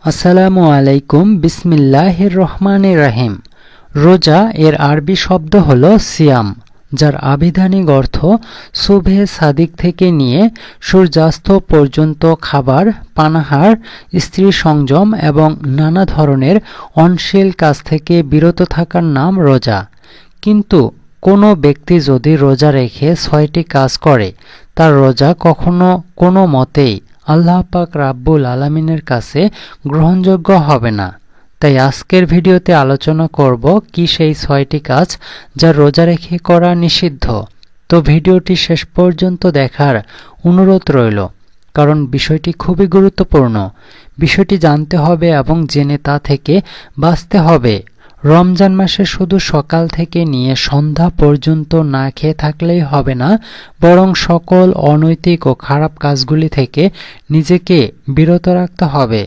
আসসালামু আলাইকুম বিসমিল্লাহির রহমানির রহিম। রোজা এর আরবি শব্দ হলো সিয়াম, যার আবিধানিক অর্থ সুবহে সাদিক থেকে নিয়ে সূর্যাস্ত পর্যন্ত খাবার, পানাহার, স্ত্রী সংযম এবং নানা ধরনের অশ্লীল কাজ থেকে বিরত থাকার নাম রোজা। কিন্তু কোনো ব্যক্তি যদি রোজা রেখে ৬টি কাজ করে, তার রোজা কখনো কোনো মতেই আল্লাহ পাক রাব্বুল আলামিনের কাছে গ্রহণযোগ্য হবে না। তাই আজকের ভিডিওতে আলোচনা করব কি সেই ৬টি কাজ যা রোজা রেখে করা নিষিদ্ধ। তো ভিডিওটি শেষ পর্যন্ত দেখার অনুরোধ রইল, কারণ বিষয়টি খুবই গুরুত্বপূর্ণ। বিষয়টি জানতে হবে এবং জেনে তা থেকে বাঁচতে হবে। রমজান মাসে শুধু সকাল থেকে নিয়ে সন্ধ্যা পর্যন্ত না খেয়ে থাকলেই হবে না, বরং সকল অনৈতিক ও খারাপ কাজগুলি থেকে নিজেকে বিরত রাখতে হবে।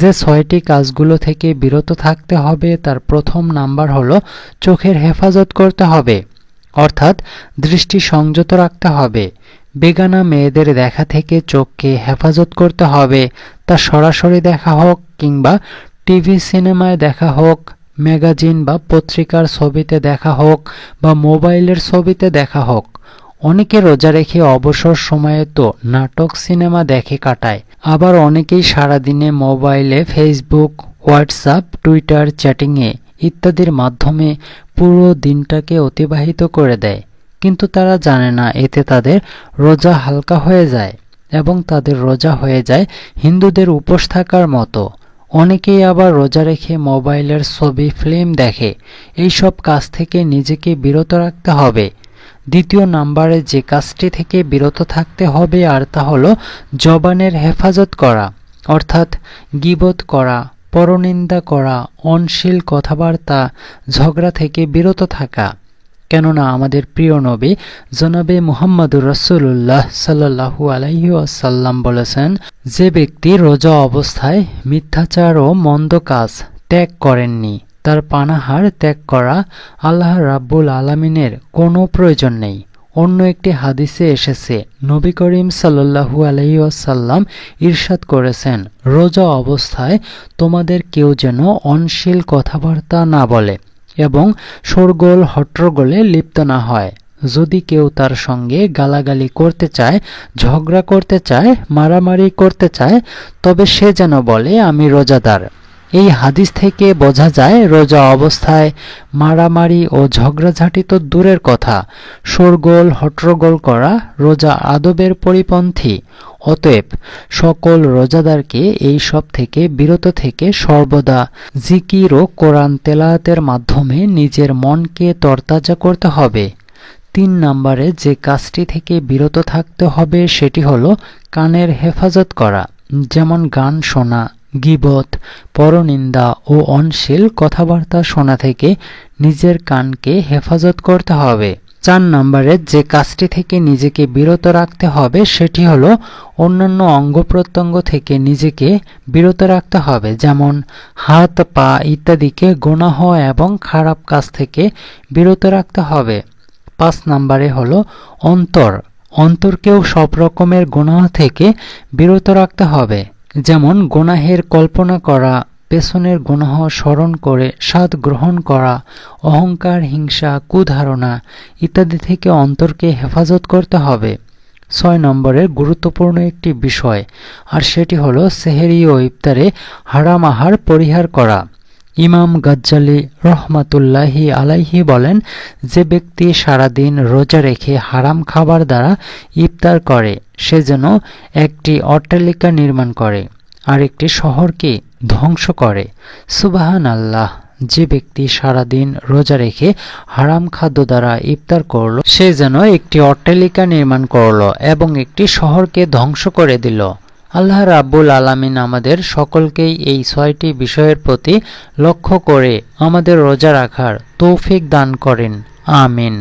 যে ৬টি কাজগুলো থেকে বিরত থাকতে হবে তার প্রথম নাম্বার হলো চোখের হেফাজত করতে হবে, অর্থাৎ দৃষ্টি সংযত রাখতে হবে। বেগানা মেয়েদের দেখা থেকে চোখকে হেফাজত করতে হবে। তা সরাসরি দেখা হোক কিংবা টিভি সিনেমায় দেখা হোক, ম্যাগাজিন বা পত্রিকার ছবিতে দেখা হোক বা মোবাইলের ছবিতে দেখা হোক। অনেকে রোজা রেখে অবসর সময়ে তো নাটক সিনেমা দেখে কাটায়, আবার অনেকেই সারাদিনে মোবাইলে ফেসবুক, হোয়াটসঅ্যাপ, টুইটার, চ্যাটিংয়ে ইত্যাদির মাধ্যমে পুরো দিনটাকে অতিবাহিত করে দেয়। কিন্তু তারা জানে না এতে তাদের রোজা হালকা হয়ে যায় এবং তাদের রোজা হয়ে যায় হিন্দুদের উপোস থাকার মতো। অনেকেই আবার রোজা রেখে মোবাইলের ছবি, ফিল্ম দেখে। এইসব কাজ থেকে নিজেকে বিরত রাখতে হবে। দ্বিতীয় নাম্বারে যে কাজটি থেকে বিরত থাকতে হবে আর তা হলো জবানের হেফাজত করা, অর্থাৎ গীবত করা, পরনিন্দা করা, অশ্লীল কথাবার্তা, ঝগড়া থেকে বিরত থাকা। কেননা আমাদের প্রিয় নবী জনাবে মুহাম্মদুর রাসূলুল্লাহ সাল্লাল্লাহু আলাইহি ওয়াসাল্লাম বলেছেন, যে ব্যক্তি রোজা অবস্থায় মিথ্যাচার ও মন্দ কাজ ত্যাগ করেননি, তার পানাহার ত্যাগ করা আল্লাহ রাব্বুল আলামিনের কোনো প্রয়োজন নেই। অন্য একটি হাদিসে এসেছে, নবী করিম সাল্লাল্লাহু আলাইহি ওয়াসাল্লাম ইরশাদ করেছেন, রোজা অবস্থায় তোমাদের কেউ যেন অশ্লীল কথাবার্তা না বলে এবং শোরগোল হট্টগোলে লিপ্ত না হয়। যদি কেউ তার সঙ্গে গালাগালি করতে চায়, ঝগড়া করতে চায়, মারামারি করতে চায়, তবে সে যেন বলে আমি রোজাদার। এই হাদিস থেকে বোঝা যায় রোজা অবস্থায় মারামারি ও ঝগড়াঝাটি তো দূরের কথা, শোরগোল হট্টগোল করা রোজা আদবের পরিপন্থী। অতএব সকল রোজাদারকে এই সব থেকে বিরত থেকে সর্বদা জিকির ও কোরআন তেলাওয়াতের মাধ্যমে নিজের মনকে তরতাজা করতে হবে। ৩ নম্বরে যে কাজটি থেকে বিরত থাকতে হবে সেটি হলো কানের হেফাজত করা, যেমন গান শোনা, গীবত, পরনিন্দা ও অশ্লীল কথাবার্তা শোনা থেকে নিজের কানকে হেফাজত করতে হবে। ৪ নম্বরে যে কাজটি থেকে নিজেকে বিরত রাখতে হবে সেটি হলো অন্যান্য অঙ্গ প্রত্যঙ্গ থেকে নিজেকে বিরত রাখতে হবে, যেমন হাত, পা ইত্যাদিকে গুনাহ এবং খারাপ কাজ থেকে বিরত রাখতে হবে। ৫ নম্বরে হলো অন্তরকেও সব রকমের গুনাহ থেকে বিরত রাখতে হবে, যেমন গুনাহের কল্পনা করা, পেছনের গুনাহ স্মরণ করে স্বাদ গ্রহণ করা, অহংকার, হিংসা, কুধারণা ইত্যাদি থেকে অন্তরকে হেফাজত করতে হবে। ৬ নম্বরের গুরুত্বপূর্ণ একটি বিষয়, আর সেটি হলো সেহরি ও ইফতারে হারাম আহার পরিহার করা। ইমাম গাজ্জালি রহমাতুল্লাহি আলাইহি বলেন, যে ব্যক্তি সারাদিন রোজা রেখে হারাম খাবার দ্বারা ইফতার করে সে যেন একটি অট্টালিকা নির্মাণ করে আর একটি শহরকে ধ্বংস করে। সুবহানাল্লাহ! যে ব্যক্তি সারাদিন রোজা রেখে হারাম খাদ্য দ্বারা ইফতার করল সে যেন একটি অট্টালিকা নির্মাণ করল এবং একটি শহরকে ধ্বংস করে দিল। আল্লাহ রাব্বুল আলামিন আমাদের সকলকেই এই ৬টি বিষয়ের প্রতি লক্ষ্য করে আমাদের রোজা রাখার তৌফিক দান করেন। আমিন।